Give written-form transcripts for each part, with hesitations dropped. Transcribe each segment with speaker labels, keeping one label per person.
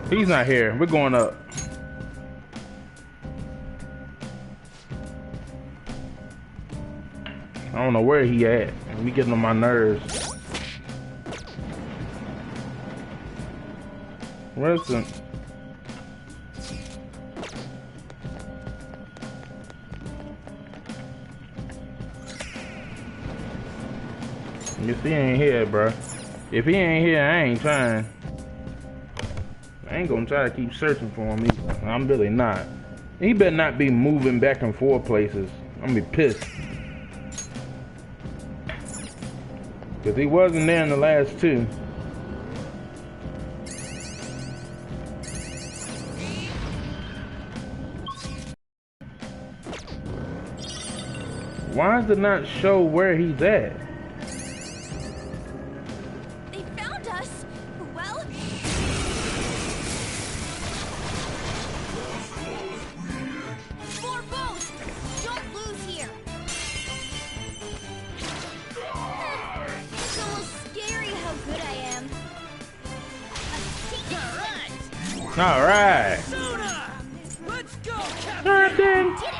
Speaker 1: He's not here. We're going up. I don't know where he at. He getting on my nerves. Where's the... If he ain't here, bro. If he ain't here, I ain't trying. I ain't gonna try to keep searching for him either. I'm really not. He better not be moving back and forth places. I'm gonna be pissed. Cause he wasn't there in the last two. Why does it not show where he's at?
Speaker 2: They found us. Well, for both. Don't lose here. It's almost scary how good I am.
Speaker 1: All right.
Speaker 3: Sona! Let's go, Captain!
Speaker 1: Captain.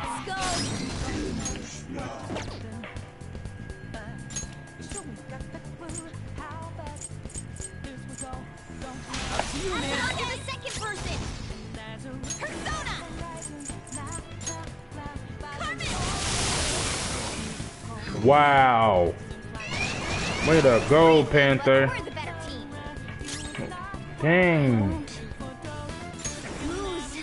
Speaker 2: Did it, Skull? I'll get the second person. Persona. Carmen.
Speaker 1: Wow. Way to go, Panther.
Speaker 2: We're the better team.
Speaker 1: Dang.
Speaker 2: Lose.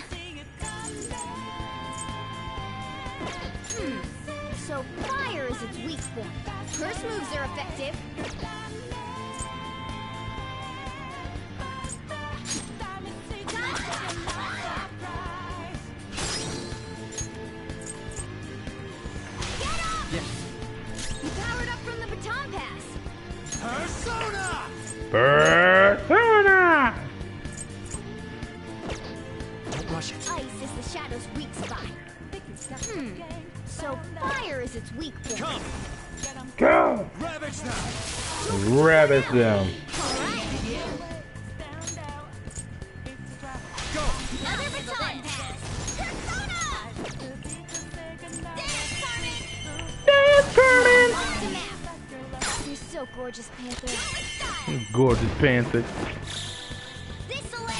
Speaker 2: So fire is its weak point. Curse moves are effective. Get up!
Speaker 3: Yes.
Speaker 2: You powered up from the baton pass.
Speaker 3: Persona!
Speaker 1: Persona.
Speaker 3: Don't rush it.
Speaker 2: Ice is the shadow's weak spot. So fire is its weak point.
Speaker 3: Come!
Speaker 1: Go.
Speaker 3: Ravage now!
Speaker 1: Rabbit them.
Speaker 2: Alright.
Speaker 3: Go!
Speaker 2: Another baton pass. Persona! Dance, Carmen!
Speaker 1: Dance, Carmen.
Speaker 2: Off the map. You're so gorgeous, Panther.
Speaker 1: Gorgeous Panther.
Speaker 2: This'll end.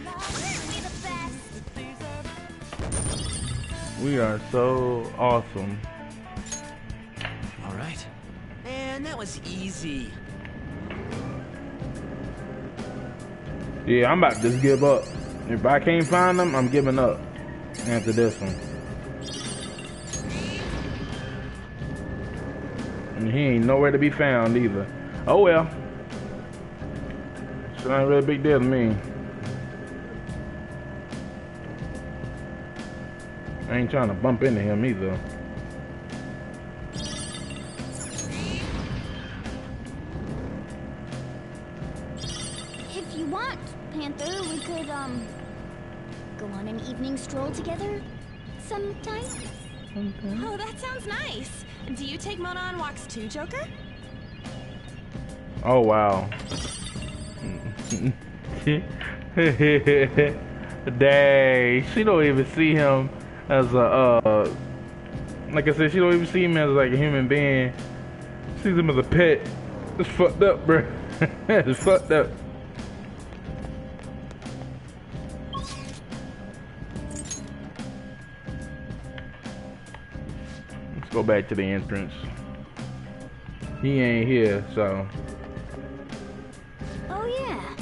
Speaker 2: Aren't we the best?
Speaker 1: We are so awesome.
Speaker 3: All right. Man, that was easy.
Speaker 1: Yeah, I'm about to just give up. If I can't find them, I'm giving up after this one. And he ain't nowhere to be found either. Oh well. It's not really a big deal to me. I ain't trying to bump into him either.
Speaker 2: If you want, Panther, we could, go on an evening stroll together sometime?
Speaker 4: Oh, that sounds nice. Do you take Mona on walks too, Joker?
Speaker 1: Oh wow. Dang, she don't even see him as a like I said, she don't even see him as like a human being. She sees him as a pet. It's fucked up, bro. It's fucked up. Let's go back to the entrance. He ain't here, so
Speaker 2: Oh, yeah.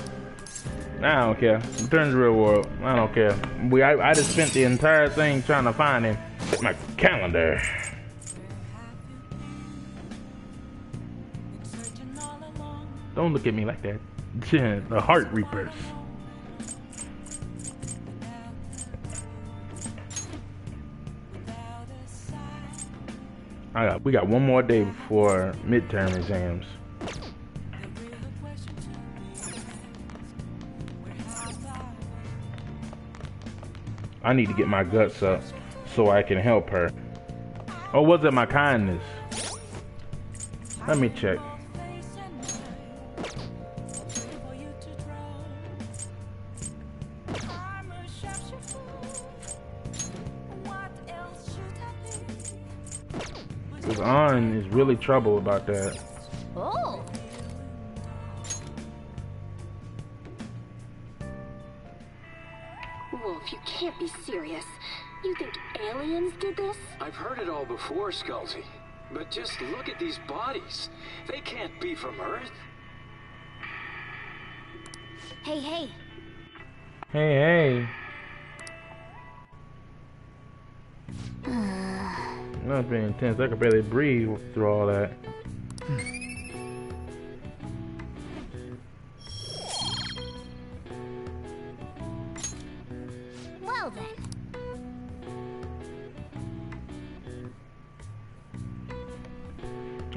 Speaker 1: I don't care. Return to the real world. I don't care. I just spent the entire thing trying to find him. My calendar. Don't look at me like that. The Heart Reapers. We got one more day before midterm exams. I need to get my guts up so I can help her. Or was it my kindness? Let me check. Ann is really trouble about that.
Speaker 2: Oh.
Speaker 5: Wolf, you can't be serious. You think aliens did this?
Speaker 6: I've heard it all before, Skullsy. But just look at these bodies. They can't be from Earth.
Speaker 2: Hey, hey.
Speaker 1: Hey, hey. That's been intense. I could barely breathe through all that.
Speaker 2: Well then.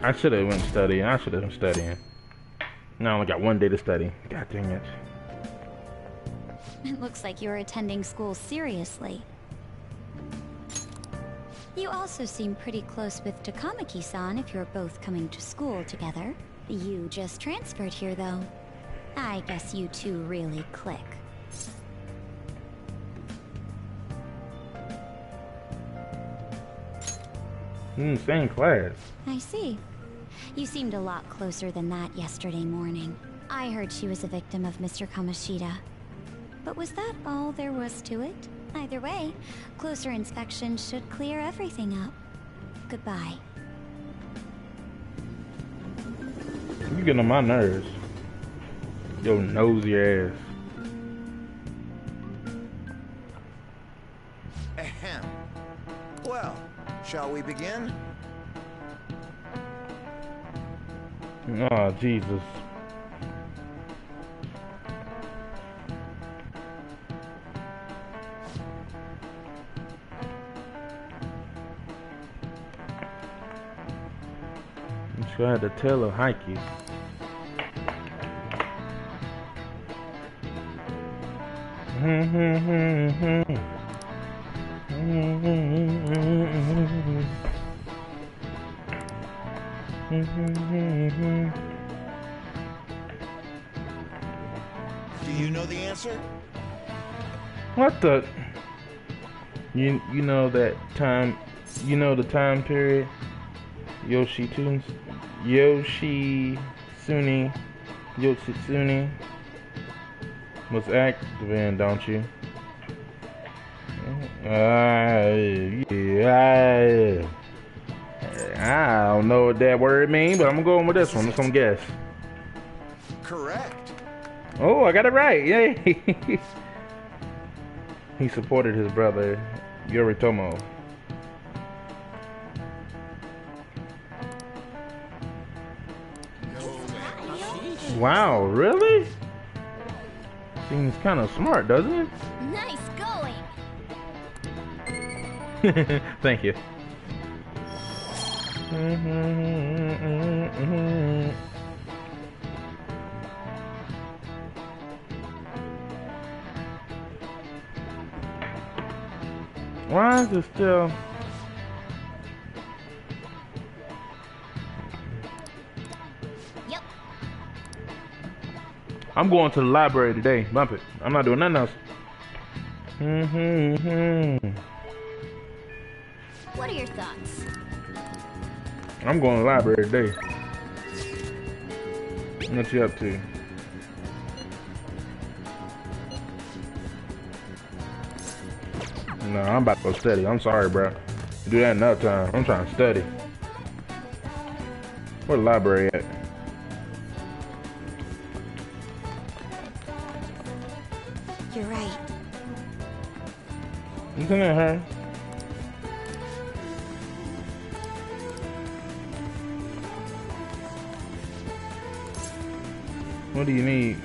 Speaker 1: I should have went studying. I should have been studying. Now I only got one day to study. God dang it.
Speaker 2: It looks like you're attending school seriously. You also seem pretty close with Takamaki-san if you're both coming to school together. You just transferred here, though. I guess you two really click.
Speaker 1: Same class.
Speaker 2: I see. You seemed a lot closer than that yesterday morning. I heard she was a victim of Mr. Kamoshida. But was that all there was to it? Either way, closer inspection should clear everything up. Goodbye.
Speaker 1: You getting on my nerves. Yo nosy ass.
Speaker 7: Ahem. Well, shall we begin?
Speaker 1: Oh, Jesus. I had to tell her Hikey.
Speaker 7: Do you know the answer?
Speaker 1: What the? You know that time? You know the time period? Yoshitsune was active in, don't you? Yeah. I don't know what that word means, but I'm going with this one. Let's guess.
Speaker 7: Correct.
Speaker 1: Oh, I got it right. Yay. He supported his brother, Yoritomo. Wow, really? Seems kind of smart, doesn't it?
Speaker 2: Nice going!
Speaker 1: Thank you. Why is it still...
Speaker 2: Yep.
Speaker 1: I'm going to the library today. Bump it. I'm not doing nothing else.
Speaker 2: What are your thoughts?
Speaker 1: I'm going to the library today. What you up to? No, I'm about to go study. I'm sorry, bro. Do that another time. I'm trying to study. Where the library at?
Speaker 2: You're right.
Speaker 1: Isn't it her? What do you need?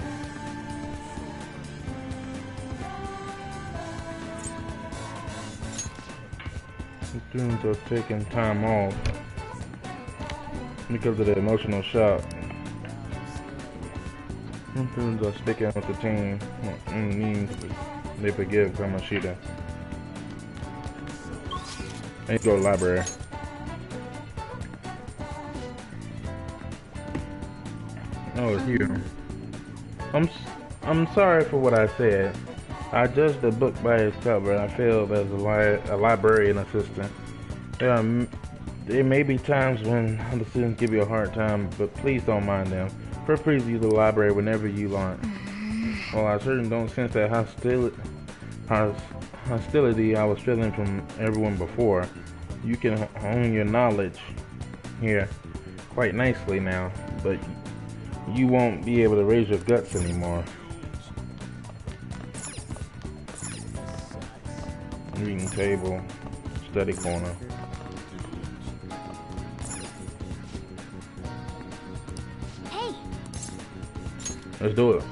Speaker 1: The students are taking time off because of the emotional shock. Some students are sticking with the team and means they forgive Kamoshida. I need to go to the library. Oh, it's you. I'm sorry for what I said. I judged the book by its cover and I failed as a librarian assistant. There are There may be times when other students give you a hard time, but please don't mind them. Feel free to use the library whenever you want. While I certainly don't sense that hostility I was feeling from everyone before, you can hone your knowledge here quite nicely now, but you won't be able to raise your guts anymore. Reading table, study corner.
Speaker 2: Hey!
Speaker 1: Let's do it.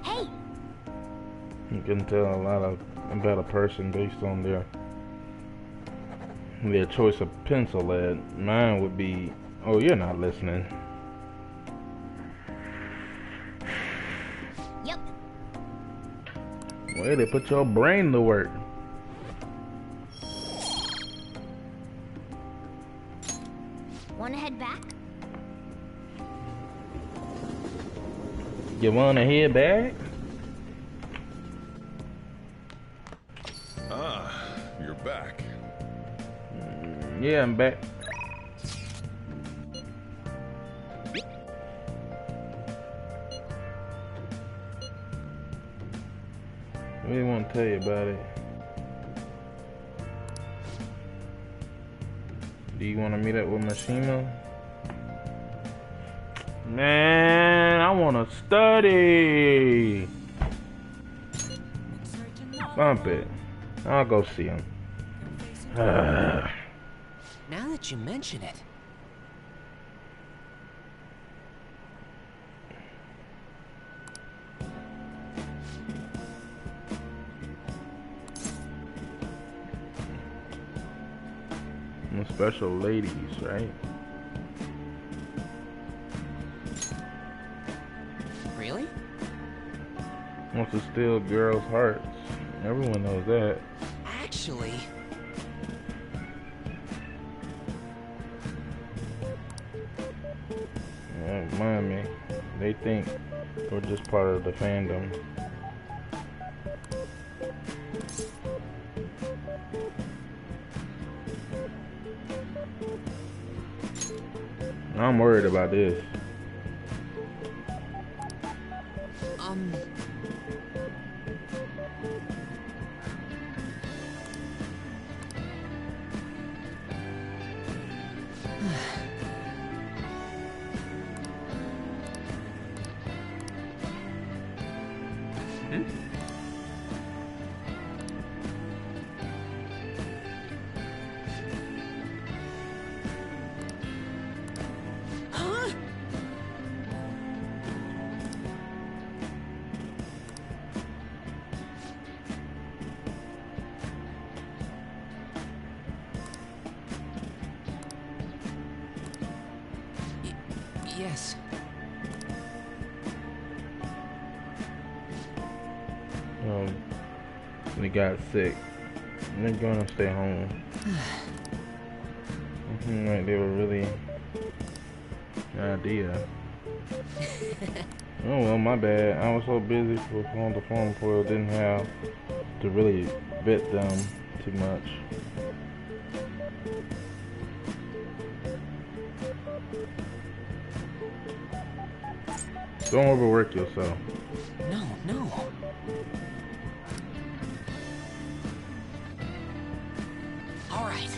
Speaker 2: Hey!
Speaker 1: You can tell a lot about a person based on their choice of pencil lead. Mine would be, oh, you're not listening.
Speaker 2: Yep.
Speaker 1: Way to put your brain to work.
Speaker 2: Wanna head back?
Speaker 1: You wanna head back?
Speaker 8: Ah, you're back.
Speaker 1: Yeah, I'm back. What do you want to tell you about it? Do you want to meet up with Mishima? Man, I want to study. Bump it. I'll go see him.
Speaker 3: Now that you mention it.
Speaker 1: The special ladies, right?
Speaker 3: Really?
Speaker 1: Wants to steal girls' hearts. Everyone knows that.
Speaker 3: Actually...
Speaker 1: Don't mind me. They think we're just part of the fandom. I'm worried about this.
Speaker 3: Yes.
Speaker 1: They got sick. And they're gonna stay home. Like they were really the idea. Oh well, my bad. I was so busy on the phone for didn't have to really vet them too much. Don't overwork yourself.
Speaker 3: No. All right.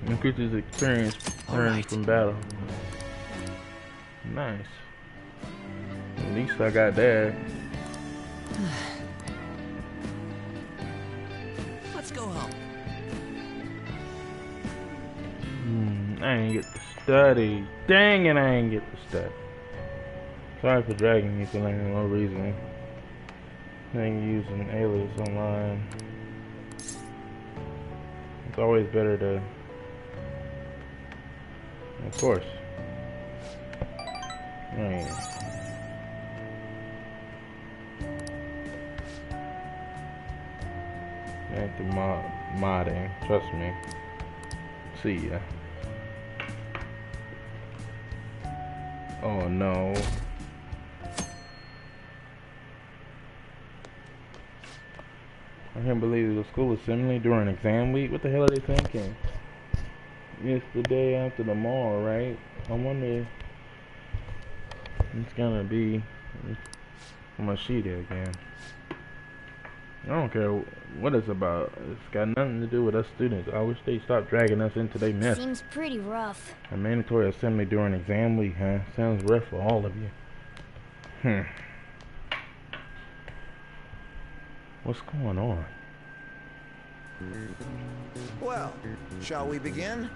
Speaker 1: Increases experience earned from battle. Nice. At least I got that.
Speaker 3: Let's go home.
Speaker 1: I ain't get to study. Dang it, I ain't get to study. Sorry for dragging you for no reason. I ain't using alias online. It's always better to... Of course. Right. Back to modding. Trust me. See ya. Oh no. I can't believe the school assembly during exam week. What the hell are they thinking? It's the day after tomorrow, right? I wonder if it's gonna be Mashida again. I don't care what it's about. It's got nothing to do with us students. I wish they stopped dragging us into their mess.
Speaker 2: Seems pretty rough.
Speaker 1: A mandatory assembly during exam week, huh? Sounds rough for all of you. What's going on?
Speaker 7: Well, shall we begin?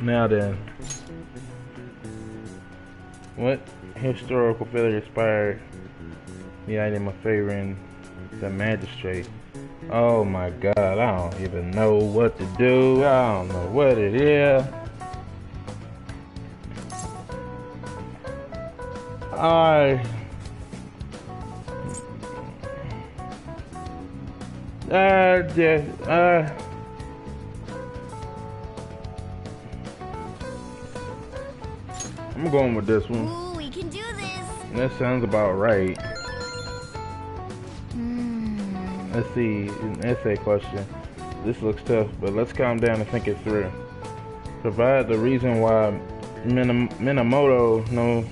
Speaker 1: Now then, what historical figure inspired the item of favoring the magistrate? Oh my god, I don't even know what to do. I don't know what it is. I'm going with this one.
Speaker 2: Ooh, we can do this.
Speaker 1: That sounds about right. Let's see, an essay question. This looks tough, but let's calm down and think it through. Provide the reason why Minamoto no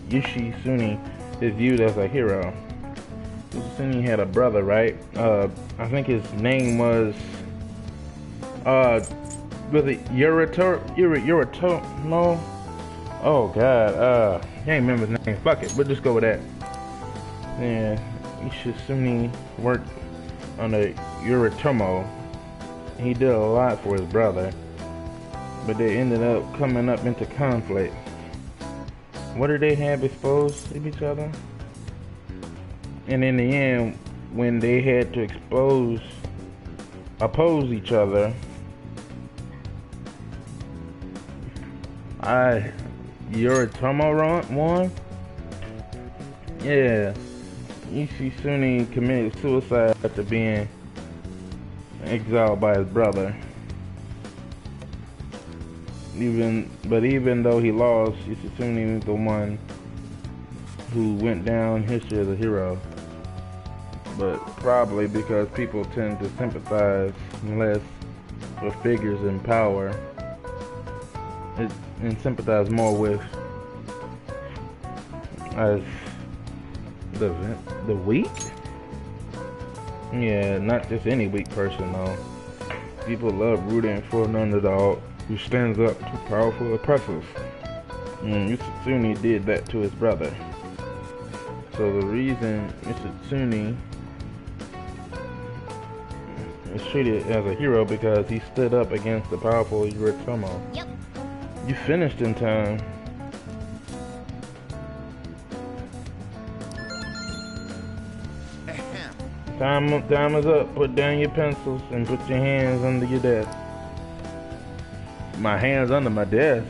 Speaker 1: Yoshitsune is viewed as a hero. Yoshitsune had a brother, right? I think his name was it Yoritomo? No. Oh god, I can't remember his name. Fuck it, we'll just go with that. Yeah, Yoshitsune worked on the Yoritomo. He did a lot for his brother, but they ended up coming up into conflict. What did they have exposed to each other? And in the end, when they had to oppose each other, Yoritomo won? Yeah. Yoshitsune committed suicide after being exiled by his brother. Even though he lost, Yoshitsune was the one who went down history as a hero. But probably because people tend to sympathize less with figures in power and sympathize more with the weak? Yeah, not just any weak person though. People love rooting for an underdog who stands up to powerful oppressors. Yoshitsune did that to his brother. So the reason Yoshitsune is treated as a hero because he stood up against the powerful Yoritomo.
Speaker 2: Yep.
Speaker 1: You finished in time. Time is up. Put down your pencils and put your hands under your desk. My hands under my desk?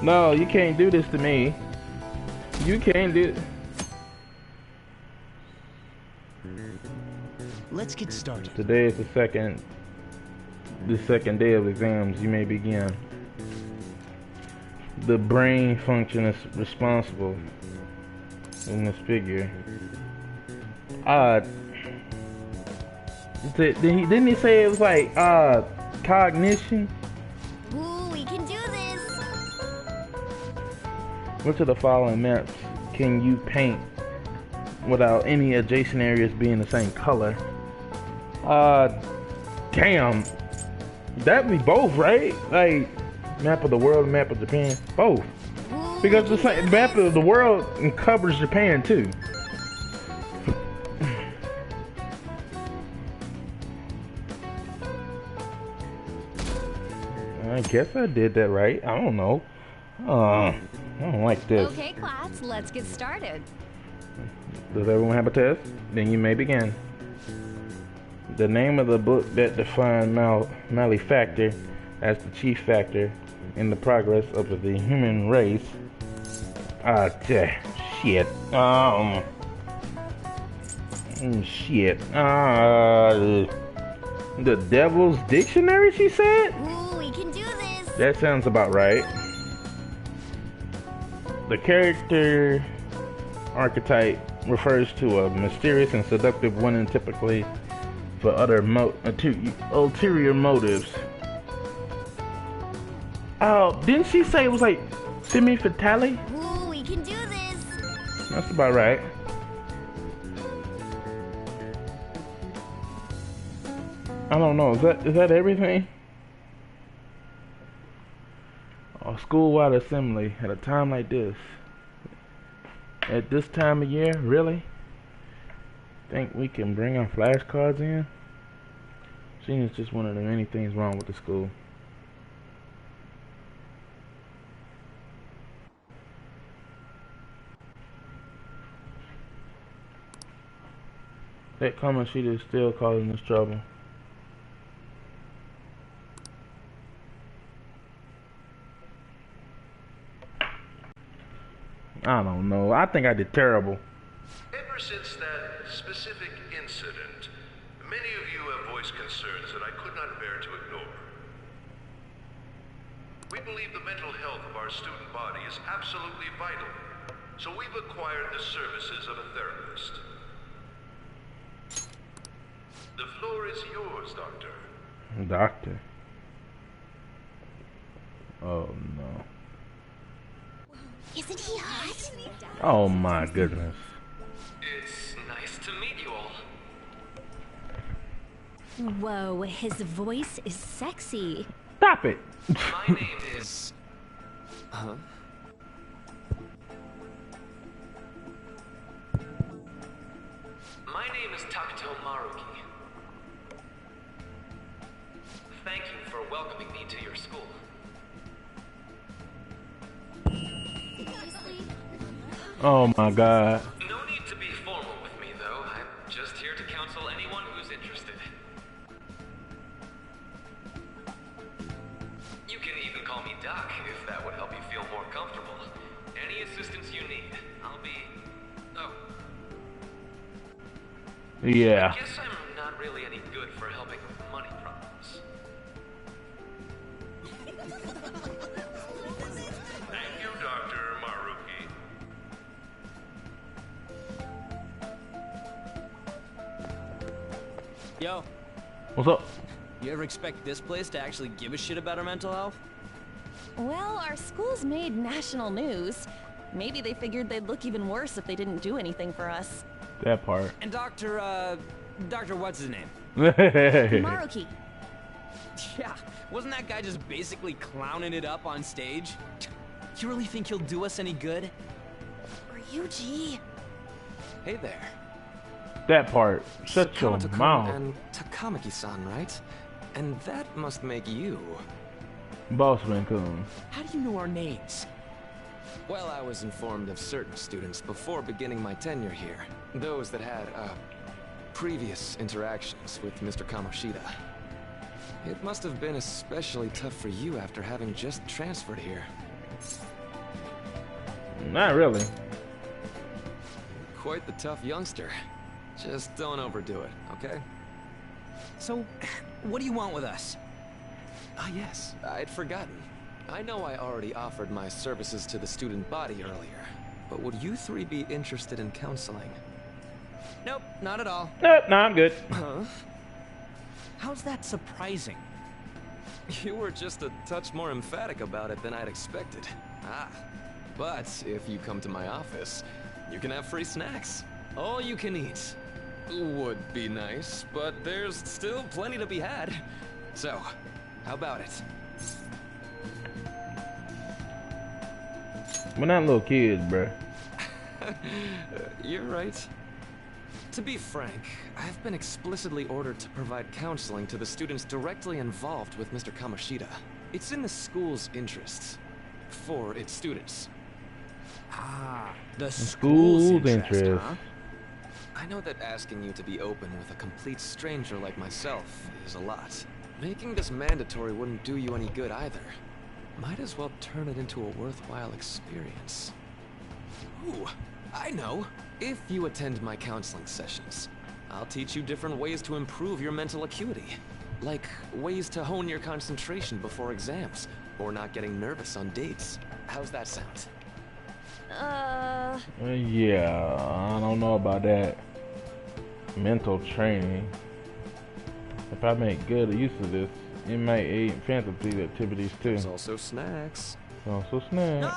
Speaker 1: No, you can't do this to me. You can't do...
Speaker 3: Let's get started.
Speaker 1: Today is the second day of exams. You may begin. The brain function is responsible in this figure. Didn't he say it was like cognition?
Speaker 2: Ooh, we can do this.
Speaker 1: Which of the following maps can you paint without any adjacent areas being the same color? Damn. That'd be both, right? Like map of the world, map of Japan, both. Because the same map of the world covers Japan too. I guess I did that right. I don't know. I don't like this.
Speaker 4: Okay, class, let's get started.
Speaker 1: Does everyone have a test? Then you may begin. The name of the book that defined malefactor as the chief factor in the progress of the human race. Shit. Shit. The Devil's Dictionary, she said?
Speaker 2: Ooh, we can do this.
Speaker 1: That sounds about right. The character archetype refers to a mysterious and seductive woman, typically for other ulterior motives. Oh, didn't she say it was like Femme Fatale?
Speaker 2: Ooh, we can do this.
Speaker 1: That's about right. I don't know. Is that everything? A school-wide assembly at a time like this. At this time of year, really? Think we can bring our flashcards in? Seeing it's just one of the many things wrong with the school. That Kamoshida is still causing us trouble. I don't know. I think I did terrible.
Speaker 9: Ever since that specific incident, many of you have voiced concerns that I could not bear to ignore. We believe the mental health of our student body is absolutely vital, so we've acquired the services of a therapist. The floor is yours, Doctor.
Speaker 1: Doctor. Oh no.
Speaker 2: Isn't he hot?
Speaker 1: Oh my goodness.
Speaker 6: It's nice to meet you all.
Speaker 2: Whoa, his voice is sexy.
Speaker 1: Stop it.
Speaker 6: My name is...
Speaker 3: Huh?
Speaker 6: My name is Takuto Maruki. Thank you for welcoming me to your school.
Speaker 1: Oh my god.
Speaker 6: No need to be formal with me, though. I'm just here to counsel anyone who's interested. You can even call me Doc, if that would help you feel more comfortable. Any assistance you need, I'll be... Oh,
Speaker 1: Yeah.
Speaker 6: I guess I'm not really any good for helping with money problems.
Speaker 9: Thank you, Dr. Maruki.
Speaker 3: Yo,
Speaker 1: What's up?
Speaker 3: you ever expect this place to actually give a shit about our mental health?
Speaker 4: Well, our school's made national news. Maybe they figured they'd look even worse if they didn't do anything for us.
Speaker 1: That part.
Speaker 3: And Dr. what's his name?
Speaker 4: Maruki.
Speaker 3: Yeah, wasn't that guy just basically clowning it up on stage? You really think he'll do us any good?
Speaker 4: Ryuji.
Speaker 10: Hey there.
Speaker 1: That part. Shut your
Speaker 10: Sakamoto-kun
Speaker 1: mouth.
Speaker 10: and Takamaki-san, right? And that must make you.
Speaker 1: Bossman-kun.
Speaker 3: How do you know our names?
Speaker 10: Well, I was informed of certain students before beginning my tenure here. Those that had, previous interactions with Mr. Kamoshida. It must have been especially tough for you after having just transferred here.
Speaker 1: Not really.
Speaker 10: Quite the tough youngster. Just don't overdo it, okay?
Speaker 3: So, what do you want with us?
Speaker 10: Ah, yes, I'd forgotten. I know I already offered my services to the student body earlier, but would you three be interested in counseling?
Speaker 3: Nope, not at all.
Speaker 1: Nope, no, I'm good.
Speaker 10: Huh?
Speaker 3: How's that surprising?
Speaker 10: You were just a touch more emphatic about it than I'd expected. Ah, but if you come to my office, you can have free snacks. All you can eat. Would be nice, but there's still plenty to be had. So, how about it?
Speaker 1: We're not little kids, bruh.
Speaker 10: You're right. To be frank, I've been explicitly ordered to provide counseling to the students directly involved with Mr. Kamoshida. It's in the school's interests. For its students.
Speaker 3: Ah, the
Speaker 1: school's
Speaker 3: school's
Speaker 1: interest.
Speaker 3: interest, huh?
Speaker 10: I know that asking you to be open with a complete stranger like myself is a lot. Making this mandatory wouldn't do you any good either. Might as well turn it into a worthwhile experience. Ooh, I know. If you attend my counseling sessions, I'll teach you different ways to improve your mental acuity. Like ways to hone your concentration before exams, or not getting nervous on dates. How's that sound?
Speaker 1: Yeah, I don't know about that. Mental training. If I make good use of this, it might aid faculty activities too.
Speaker 10: There's also snacks.
Speaker 1: Also snacks.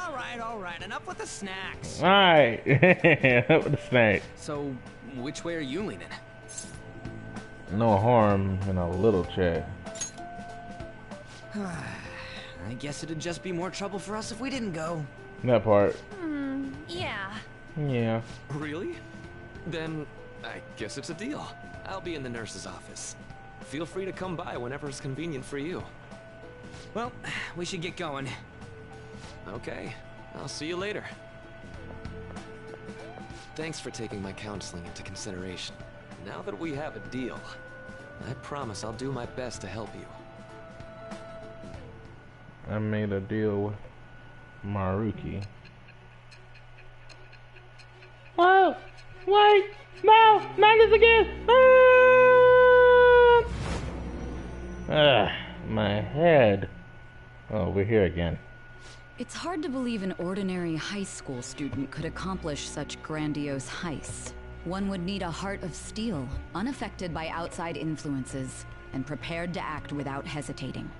Speaker 3: All right, enough with the snacks.
Speaker 1: Alright, enough with the snacks.
Speaker 3: So, which way are you leaning?
Speaker 1: No harm in a little chat.
Speaker 3: I guess it'd just be more trouble for us if we didn't go.
Speaker 1: That part.
Speaker 4: Yeah.
Speaker 1: Yeah.
Speaker 10: Really? Then I guess it's a deal. I'll be in the nurse's office. Feel free to come by whenever it's convenient for you.
Speaker 3: Well, we should get going.
Speaker 10: Okay, I'll see you later. Thanks for taking my counseling into consideration. Now that we have a deal, I promise I'll do my best to help you.
Speaker 1: I made a deal with Maruki. Whoa! Wait! No! Not this again! My head. Oh, we're here again.
Speaker 11: It's hard to believe an ordinary high school student could accomplish such grandiose heists. One would need a heart of steel, unaffected by outside influences, and prepared to act without hesitating.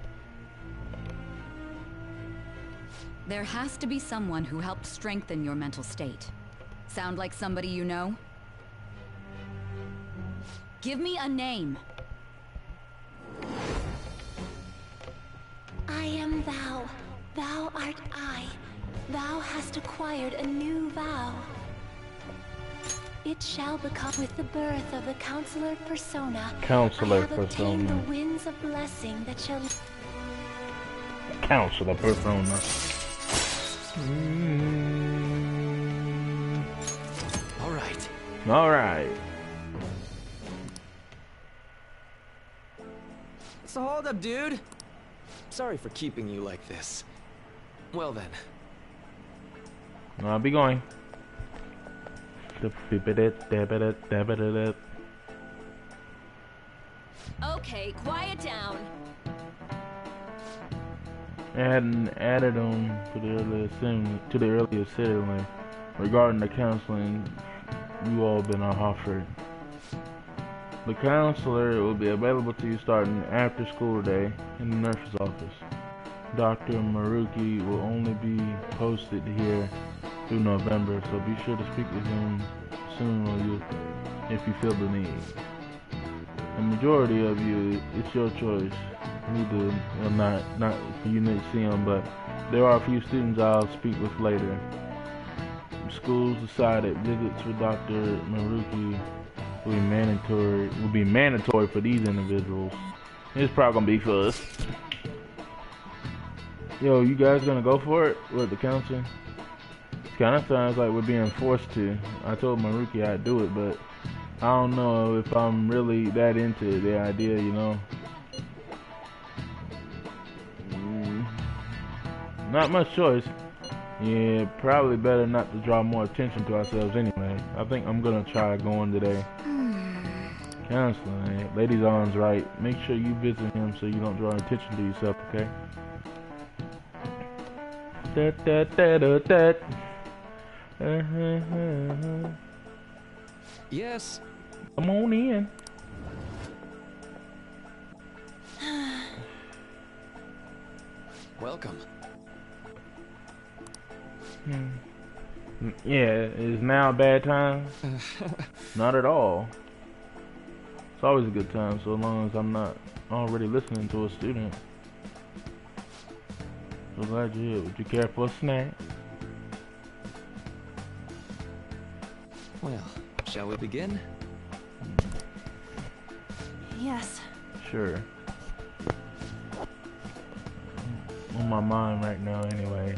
Speaker 11: There has to be someone who helped strengthen your mental state. Sound like somebody you know? Give me a name.
Speaker 5: I am thou. Thou art I. Thou hast acquired a new vow. It shall become with the birth of the Counselor Persona.
Speaker 1: Counselor
Speaker 5: I have obtained
Speaker 1: Persona.
Speaker 5: the winds of blessing that shall...
Speaker 1: Counselor Persona.
Speaker 10: Alright.
Speaker 1: Alright.
Speaker 3: So hold up, dude.
Speaker 10: Sorry for keeping you like this. Well then.
Speaker 1: I'll be going.
Speaker 4: Okay, quiet down.
Speaker 1: And added on to the earlier settling regarding the counseling you all been offered. The counselor will be available to you starting after school today in the nurse's office. Dr. Maruki will only be posted here through November, so be sure to speak with him soon if you feel the need. The majority of you, it's your choice. Well, not for you to see him, but there are a few students I'll speak with later. Schools decided visits with Dr. Maruki will be mandatory for these individuals. It's probably gonna be for us. Yo, you guys gonna go for it with the counseling? Kind of sounds like we're being forced to. I told Maruki I'd do it, but I don't know if I'm really that into the idea, you know. Not much choice. Yeah, probably better not to draw more attention to ourselves anyway. I think I'm gonna try going today. Counseling, Lady's Arms right. Make sure you visit him so you don't draw attention to yourself, okay?
Speaker 10: Yes.
Speaker 1: Come on in.
Speaker 10: Welcome.
Speaker 1: Yeah, is now a bad time? Not at all. It's always a good time so long as I'm not already listening to a student. So glad you're here. Would you care for a snack?
Speaker 10: Well, shall we begin?
Speaker 4: Yes.
Speaker 1: Sure. On my mind right now anyway.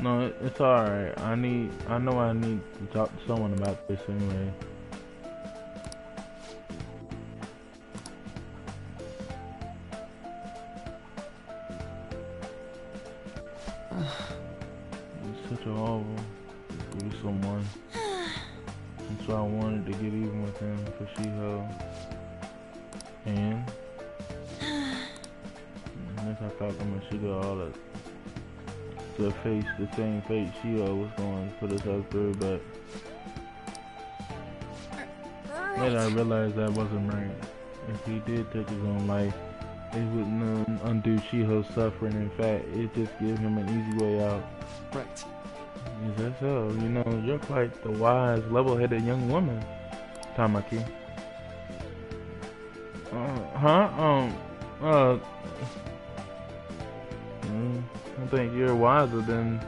Speaker 1: No, it's alright. I know I need to talk to someone about this anyway. It's such a horrible to be someone. And so I wanted to get even with him for She-Ho. And taught Kamoshida all to face the same fate Shio was going to put herself through, but later I realized that wasn't right. If he did take his own life, it wouldn't undo Shiho's suffering. In fact, it just gave him an easy way out.
Speaker 10: Right.
Speaker 1: Is that so? You know, you're quite the wise, level-headed young woman, Tamaki. I think you're wiser than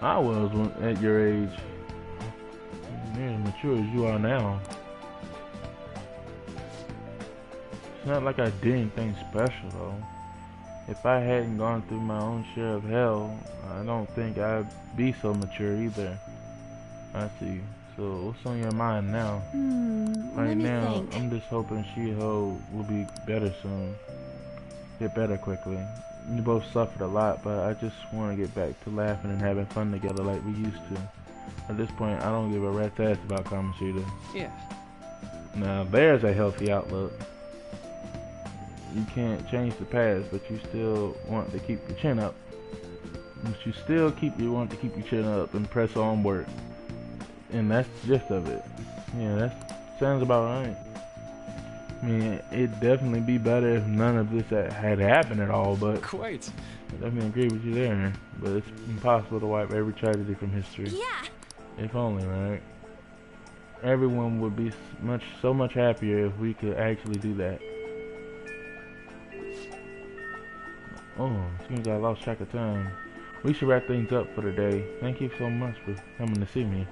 Speaker 1: I was at your age. You're as mature as you are now. It's not like I did anything special, though. If I hadn't gone through my own share of hell, I don't think I'd be so mature either. I see. So, what's on your mind now? Right now, I'm just hoping Shiho will be better soon. Get better quickly. You both suffered a lot, but I just want to get back to laughing and having fun together like we used to. At this point, I don't give a rat's ass about Kamoshida.
Speaker 10: Yeah.
Speaker 1: Now, there's a healthy outlook. You can't change the past, but you still want to keep your chin up. But you still want to keep your chin up and press onward. And that's the gist of it. Yeah, that sounds about right. I mean, it'd definitely be better if none of this had happened at all, but
Speaker 10: quite.
Speaker 1: I definitely agree with you there. But it's impossible to wipe every tragedy from history.
Speaker 2: Yeah.
Speaker 1: If only, right? Everyone would be so much happier if we could actually do that. Oh, seems I lost track of time. We should wrap things up for the day. Thank you so much for coming to see me.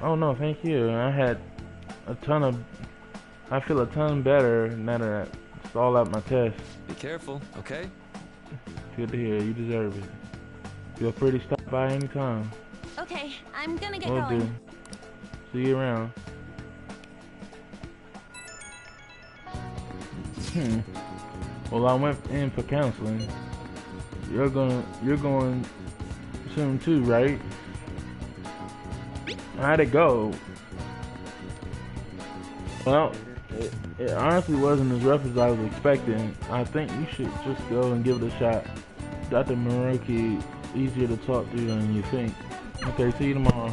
Speaker 1: Oh no, thank you. I feel a ton better now that it's all out my test.
Speaker 10: Be careful, okay?
Speaker 1: Good to hear. You deserve it. Feel free to stop by anytime.
Speaker 4: Okay, I'm gonna get
Speaker 1: Will
Speaker 4: going.
Speaker 1: do. See you around. Well, I went in for counseling. You're going soon too, right? How'd it go? Well, it honestly wasn't as rough as I was expecting. I think you should just go and give it a shot. Dr. Moroki easier to talk to than you think. Okay, see you tomorrow.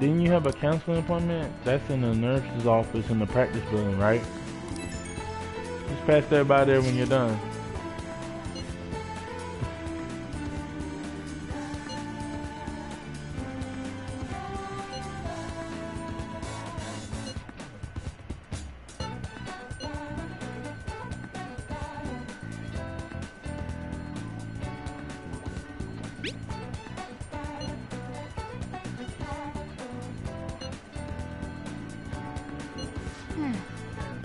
Speaker 1: Didn't you have a counseling appointment? That's in the nurse's office in the practice building, right? Just pass that by there when you're done.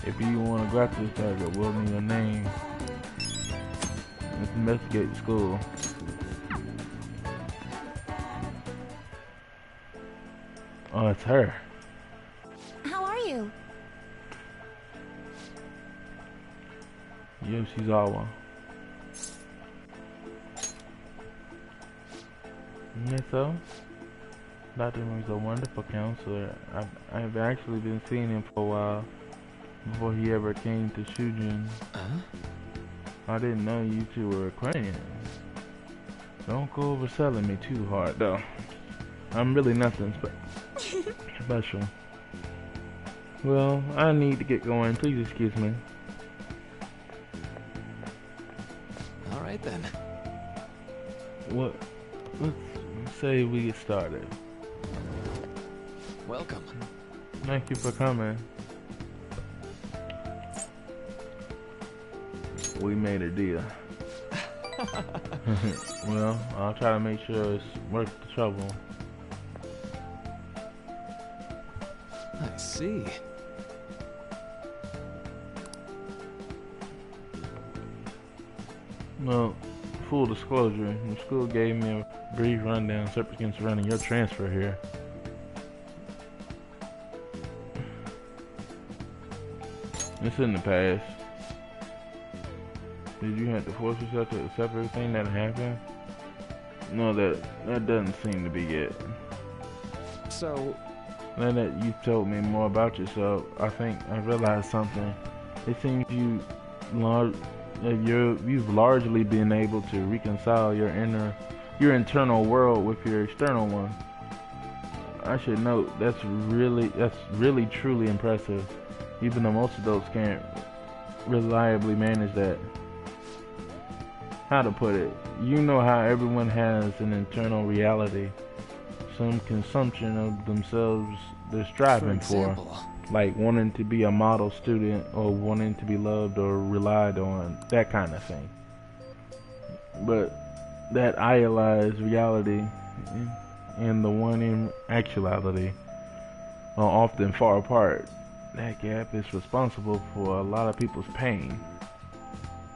Speaker 1: If you want to grab this target, we'll need your name. Let's investigate the school. Oh, it's her.
Speaker 2: How are you?
Speaker 1: Yoshizawa. So, Dr. Moon's a wonderful counselor. I've actually been seeing him for a while. Before he ever came to Shujin. I didn't know you two were acquainted. Don't go overselling me too hard though. I'm really nothing special. Well, I need to get going. Please excuse me.
Speaker 10: Alright then.
Speaker 1: What? Let's say we get started.
Speaker 10: Welcome.
Speaker 1: Thank you for coming. We made a deal. Well, I'll try to make sure it's worth the trouble.
Speaker 10: I see.
Speaker 1: Well, full disclosure, the school gave me a brief rundown surrounding your transfer here. It's in the past. Did you have to force yourself to accept everything that happened? No, that doesn't seem to be it.
Speaker 10: So,
Speaker 1: now that you've told me more about yourself, I think I realized something. It seems you you've largely been able to reconcile your internal world with your external one. I should note that's really truly impressive, even though most adults can't reliably manage that. How to put it? You know how everyone has an internal reality, some consumption of themselves they're striving for, like wanting to be a model student or wanting to be loved or relied on, that kind of thing. But that idealized reality and the one in actuality are often far apart. That gap is responsible for a lot of people's pain.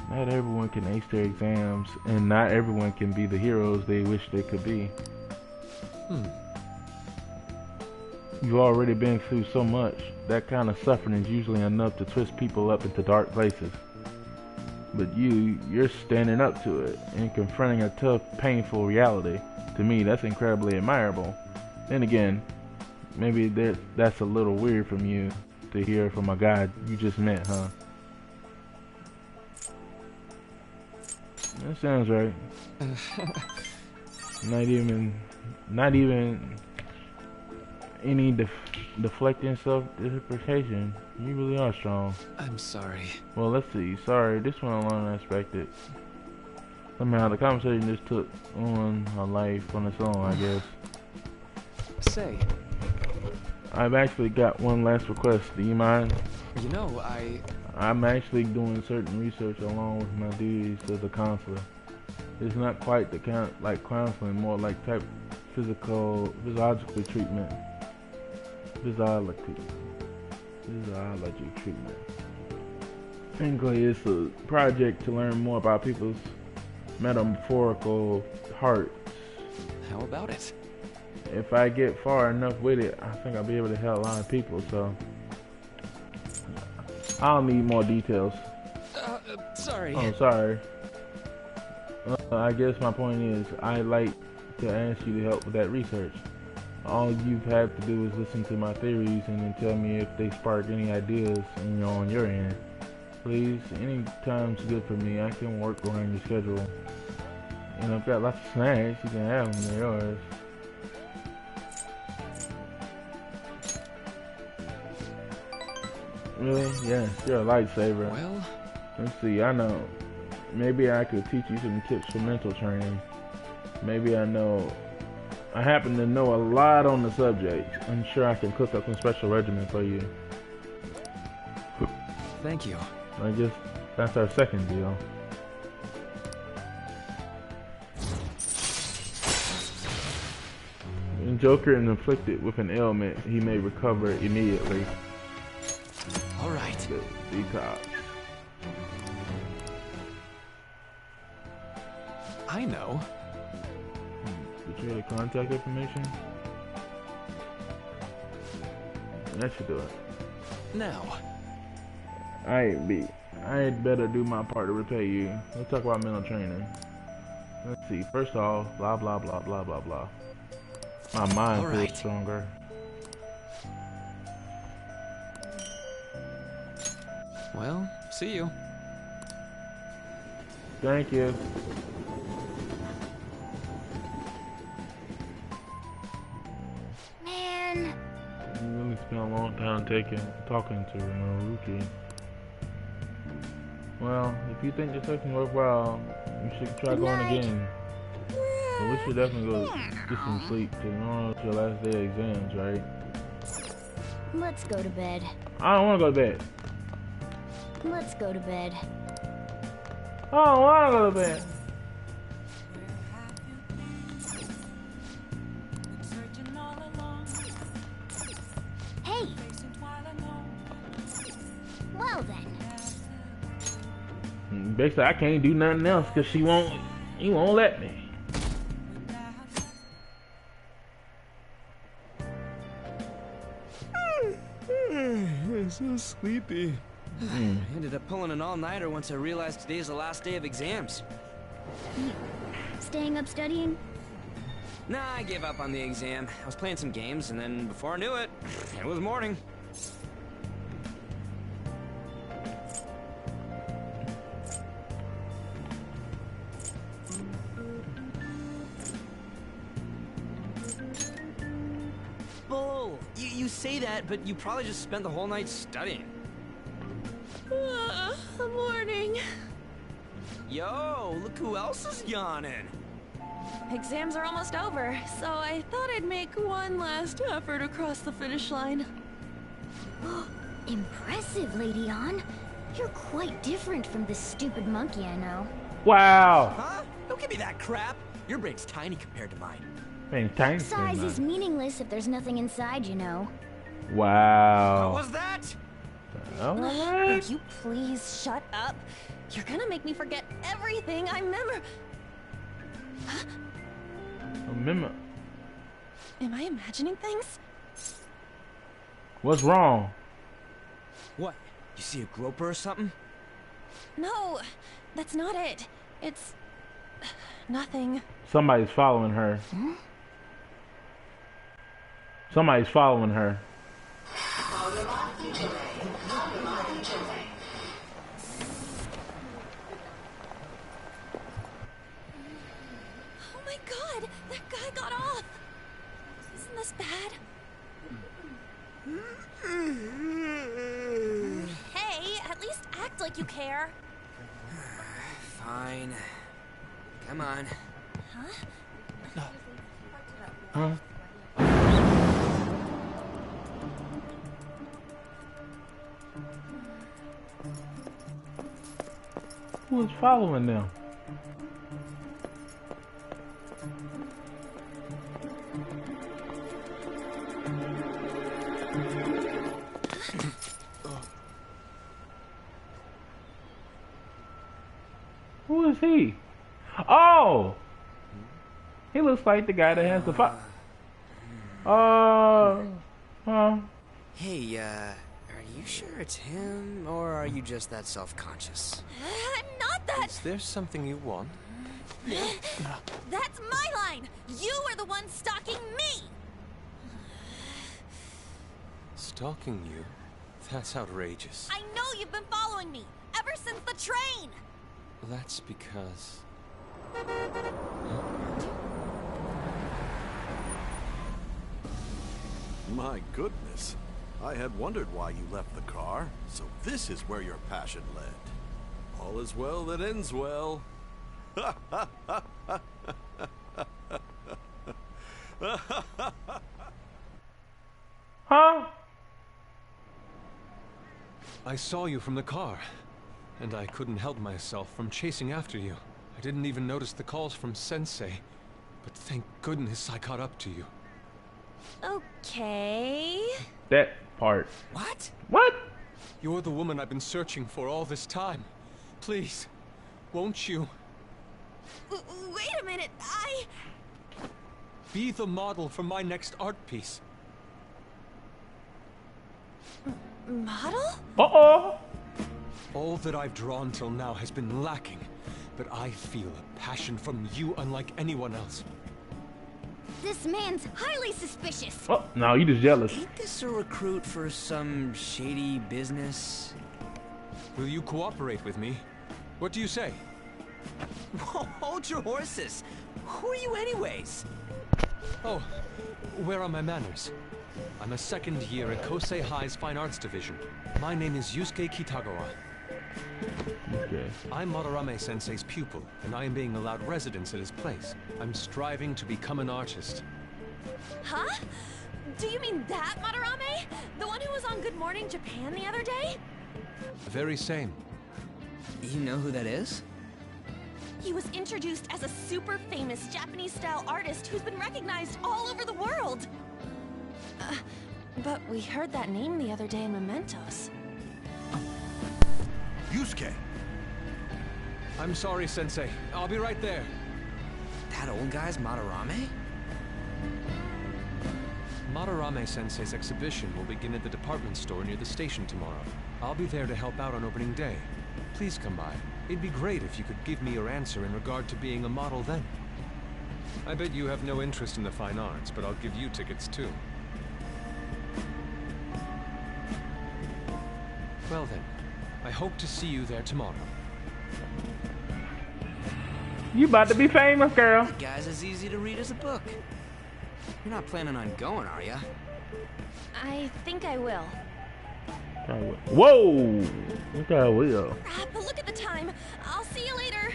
Speaker 1: Not everyone can ace their exams, and not everyone can be the heroes they wish they could be. You've already been through so much. That kind of suffering is usually enough to twist people up into dark places. But you're standing up to it and confronting a tough, painful reality. To me, that's incredibly admirable. Then again, maybe that's a little weird from you to hear from a guy you just met, huh? That sounds right. Not even any deflecting self-deprecation. You really are strong.
Speaker 10: I'm sorry.
Speaker 1: Well, let's see. Sorry, this went along unexpected. Somehow the conversation just took on a life on its own, I guess.
Speaker 10: Say.
Speaker 1: I've actually got one last request. Do you mind?
Speaker 10: You know,
Speaker 1: I'm actually doing certain research along with my duties as a counselor. It's not quite the kind like counseling, more like type physiology treatment. Technically, it's a project to learn more about people's metamorphorical hearts.
Speaker 10: How about it?
Speaker 1: If I get far enough with it, I think I'll be able to help a lot of people, so I'll need more details.
Speaker 10: Sorry.
Speaker 1: Oh, sorry. I guess my point is, I'd like to ask you to help with that research. All you've had to do is listen to my theories and then tell me if they spark any ideas on your end. Please, any time's good for me. I can work around your schedule. And I've got lots of snacks. You can have them. They're yours. Really? Yeah, you're a lightsaber.
Speaker 10: Well,
Speaker 1: let's see. I know. Maybe I could teach you some tips for mental training. Maybe I happen to know a lot on the subject. I'm sure I can cook up some special regimen for you.
Speaker 10: Thank you.
Speaker 1: I guess that's our second deal. When Joker is afflicted with an ailment, he may recover immediately.
Speaker 10: All right.
Speaker 1: Detox.
Speaker 10: I know.
Speaker 1: Did you get contact information? That should do it.
Speaker 10: Now.
Speaker 1: I'd better do my part to repay you. Let's talk about mental training. Let's see. First off, blah blah blah blah blah blah. My mind feels stronger.
Speaker 10: Well, see you.
Speaker 1: Thank you.
Speaker 2: Man.
Speaker 1: You really spent a long time talking to Maruki. Well, if you think this session worthwhile, you should try going again. But we should definitely go get some sleep, because tomorrow it's your last day of exams, right?
Speaker 2: Let's go to bed.
Speaker 1: I don't want to go to bed.
Speaker 2: Let's go to bed.
Speaker 1: I don't want to go to bed.
Speaker 2: Hey! Well then.
Speaker 1: Basically, I can't do nothing else because he won't let me.
Speaker 10: I'm so sleepy.
Speaker 3: I ended up pulling an all-nighter once I realized today's the last day of exams.
Speaker 2: Staying up studying?
Speaker 3: Nah, I gave up on the exam. I was playing some games, and then before I knew it, it was morning. you say that, but you probably just spent the whole night studying.
Speaker 4: Morning.
Speaker 3: Yo, look who else is yawning.
Speaker 4: Exams are almost over, so I thought I'd make one last effort across the finish line.
Speaker 2: Impressive, Lady Ann. You're quite different from this stupid monkey I know.
Speaker 1: Wow.
Speaker 3: Huh? Don't give me that crap. Your brain's tiny compared to mine.
Speaker 1: Tiny.
Speaker 2: Size is meaningless if there's nothing inside, you know.
Speaker 1: Wow.
Speaker 3: What was that?
Speaker 4: Would you please shut up? You're gonna make me forget everything I remember. Am I imagining things?
Speaker 1: What's wrong?
Speaker 3: What? You see a groper or something?
Speaker 4: No, that's not it. It's nothing.
Speaker 1: Somebody's following her. Somebody's following her.
Speaker 4: Oh my god, that guy got off. Isn't this bad? Hey, at least act like you care.
Speaker 3: Fine. Come on.
Speaker 1: Huh? Who is following them? Who is he? Oh! He looks like the guy that has the fire.
Speaker 3: Hey, are you sure it's him, or are you just that self-conscious?
Speaker 4: I'm not that.
Speaker 10: Is there something you want?
Speaker 4: That's my line. You are the one stalking me.
Speaker 10: Stalking you? That's outrageous.
Speaker 4: I know you've been following me ever since the train.
Speaker 10: That's because...
Speaker 12: My goodness. I had wondered why you left the car, so this is where your passion led. All is well that ends well.
Speaker 1: Huh?
Speaker 10: I saw you from the car, and I couldn't help myself from chasing after you. I didn't even notice the calls from Sensei, but thank goodness I caught up to you.
Speaker 4: Okay.
Speaker 1: That part.
Speaker 3: What?
Speaker 1: What?
Speaker 10: You're the woman I've been searching for all this time. Please, won't you?
Speaker 4: Wait a minute,
Speaker 10: Be the model for my next art piece.
Speaker 4: Model?
Speaker 1: Uh-oh!
Speaker 10: All that I've drawn till now has been lacking, but I feel a passion from you unlike anyone else.
Speaker 2: This man's highly suspicious.
Speaker 1: Oh, no, you just jealous.
Speaker 3: Ain't this a recruit for some shady business?
Speaker 10: Will you cooperate with me? What do you say?
Speaker 3: Whoa, hold your horses. Who are you anyways?
Speaker 10: Oh, where are my manners? I'm a second year at Kosei High's Fine Arts Division. My name is Yusuke Kitagawa.
Speaker 1: Okay.
Speaker 10: I'm Madarame-sensei's pupil, and I am being allowed residence at his place. I'm striving to become an artist.
Speaker 4: Huh? Do you mean that Madarame? The one who was on Good Morning Japan the other day?
Speaker 10: The very same.
Speaker 3: You know who that is?
Speaker 4: He was introduced as a super famous Japanese-style artist who's been recognized all over the world. But we heard that name the other day in Mementos.
Speaker 12: Yusuke!
Speaker 10: I'm sorry, Sensei. I'll be right there.
Speaker 3: That old guy's Madarame?
Speaker 10: Madarame-sensei's exhibition will begin at the department store near the station tomorrow. I'll be there to help out on opening day. Please come by. It'd be great if you could give me your answer in regard to being a model then. I bet you have no interest in the fine arts, but I'll give you tickets too. Well then, I hope to see you there tomorrow.
Speaker 1: You about to be famous, girl.
Speaker 3: The guy's as easy to read as a book. You're not planning on going, are ya?
Speaker 4: I think I will.
Speaker 1: Whoa! Look how we go.
Speaker 4: Crap, look at the time. I'll see you later.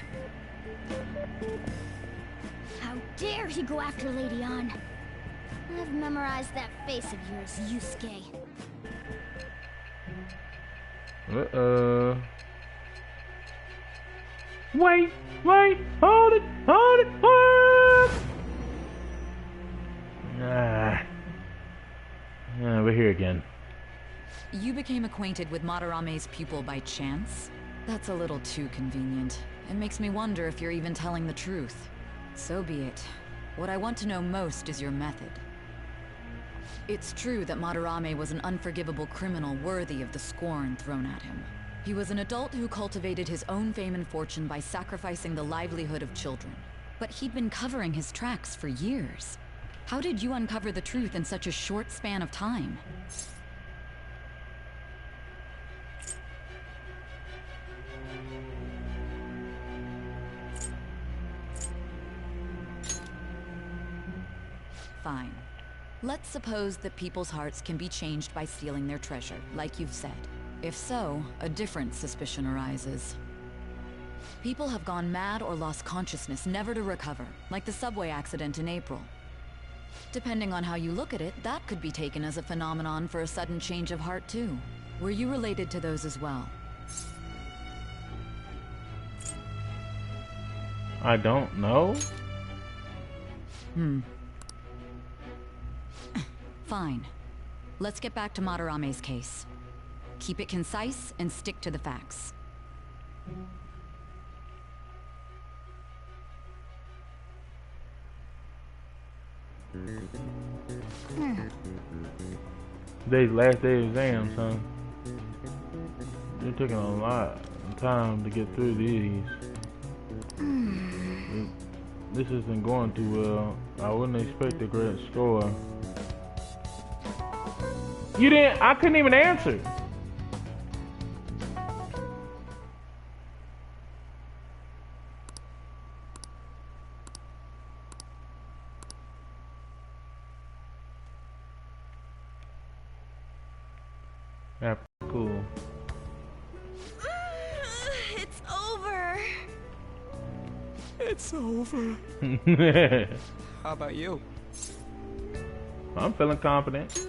Speaker 2: How dare he go after Lady Ann? I've memorized that face of yours, Yusuke.
Speaker 1: Wait, hold it. We're here again.
Speaker 11: You became acquainted with Madarame's pupil by chance? That's a little too convenient. It makes me wonder if you're even telling the truth. So be it. What I want to know most is your method. It's true that Madarame was an unforgivable criminal worthy of the scorn thrown at him. He was an adult who cultivated his own fame and fortune by sacrificing the livelihood of children. But he'd been covering his tracks for years. How did you uncover the truth in such a short span of time? Fine. Let's suppose that people's hearts can be changed by stealing their treasure, like you've said. If so, a different suspicion arises. People have gone mad or lost consciousness, never to recover, like the subway accident in April. Depending on how you look at it, that could be taken as a phenomenon for a sudden change of heart too. Were you related to those as well?
Speaker 1: I don't know.
Speaker 11: Fine. Let's get back to Madarame's case. Keep it concise and stick to the facts.
Speaker 1: Today's last day of exams, son. You're taking a lot of time to get through these. This isn't going too well. I wouldn't expect a great score. I couldn't even answer. Yeah, cool.
Speaker 4: It's over.
Speaker 3: It's over. How about you?
Speaker 1: I'm feeling confident.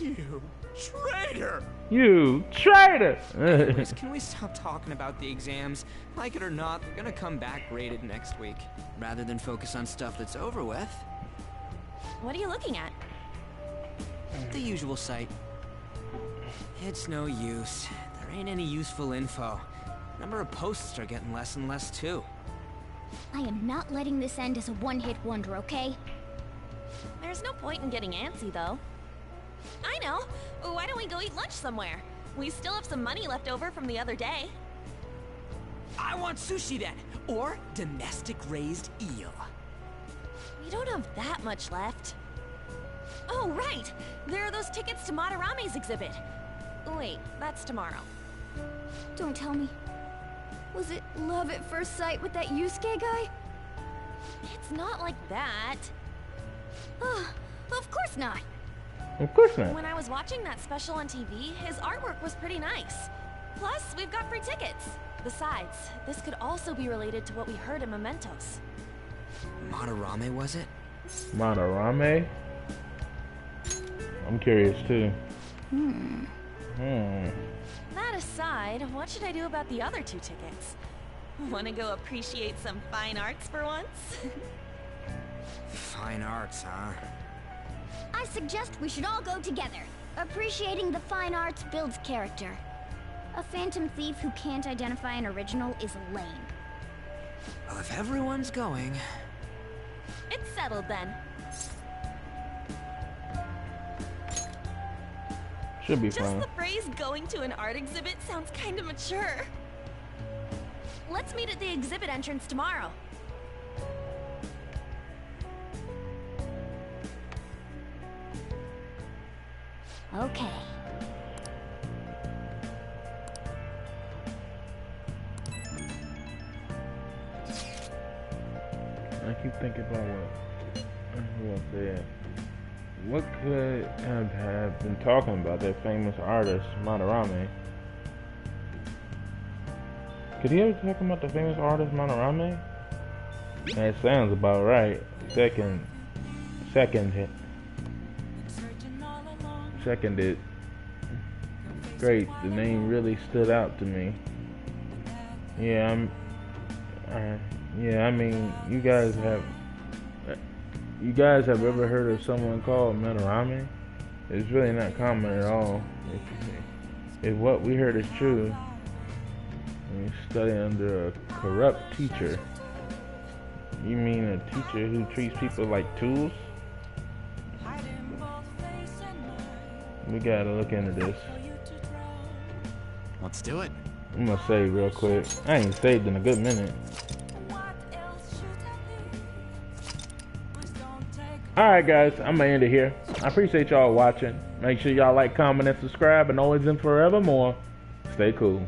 Speaker 3: You traitor!
Speaker 1: You traitor!
Speaker 3: Anyways, can we stop talking about the exams? Like it or not, they're gonna come back graded next week. Rather than focus on stuff that's over with.
Speaker 4: What are you looking at?
Speaker 3: The usual site. It's no use. There ain't any useful info. Number of posts are getting less and less too.
Speaker 2: I am not letting this end as a one-hit wonder, okay?
Speaker 4: There's no point in getting antsy, though. I know! Why don't we go eat lunch somewhere? We still have some money left over from the other day.
Speaker 3: I want sushi then! Or domestic-raised eel.
Speaker 4: We don't have that much left. Oh, right! There are those tickets to Madarame's exhibit. Wait, that's tomorrow.
Speaker 2: Don't tell me. Was it love at first sight with that Yusuke guy?
Speaker 4: It's not like that.
Speaker 2: Of course not.
Speaker 1: Of course not.
Speaker 4: When I was watching that special on TV, his artwork was pretty nice. Plus, we've got free tickets. Besides, this could also be related to what we heard in Mementos.
Speaker 3: Madarame, was it?
Speaker 1: Madarame? I'm curious too.
Speaker 4: That aside, what should I do about the other 2 tickets? Want to go appreciate some fine arts for once?
Speaker 3: Fine arts, huh?
Speaker 2: I suggest we should all go together. Appreciating the fine arts builds character. A phantom thief who can't identify an original is lame.
Speaker 3: Well, if everyone's going...
Speaker 4: It's settled then.
Speaker 1: Should be
Speaker 4: Just
Speaker 1: fine.
Speaker 4: the phrase going to an art exhibit sounds kind of mature. Let's meet at the exhibit entrance tomorrow.
Speaker 2: Okay.
Speaker 1: I keep thinking about what I said. what could have been talking about that famous artist, Madarame? Could he ever talk about the famous artist, Madarame? That sounds about right. Seconded. Great, the name really stood out to me. Yeah, I mean, you guys have ever heard of someone called Madarame? It's really not common at all. If what we heard is true, you study under a corrupt teacher. You mean a teacher who treats people like tools? We gotta look into this.
Speaker 13: Let's do it.
Speaker 1: I'm gonna save real quick. I ain't saved in a good minute. Alright guys, I'm gonna end it here. I appreciate y'all watching. Make sure y'all like, comment, and subscribe, and always and forevermore, stay cool.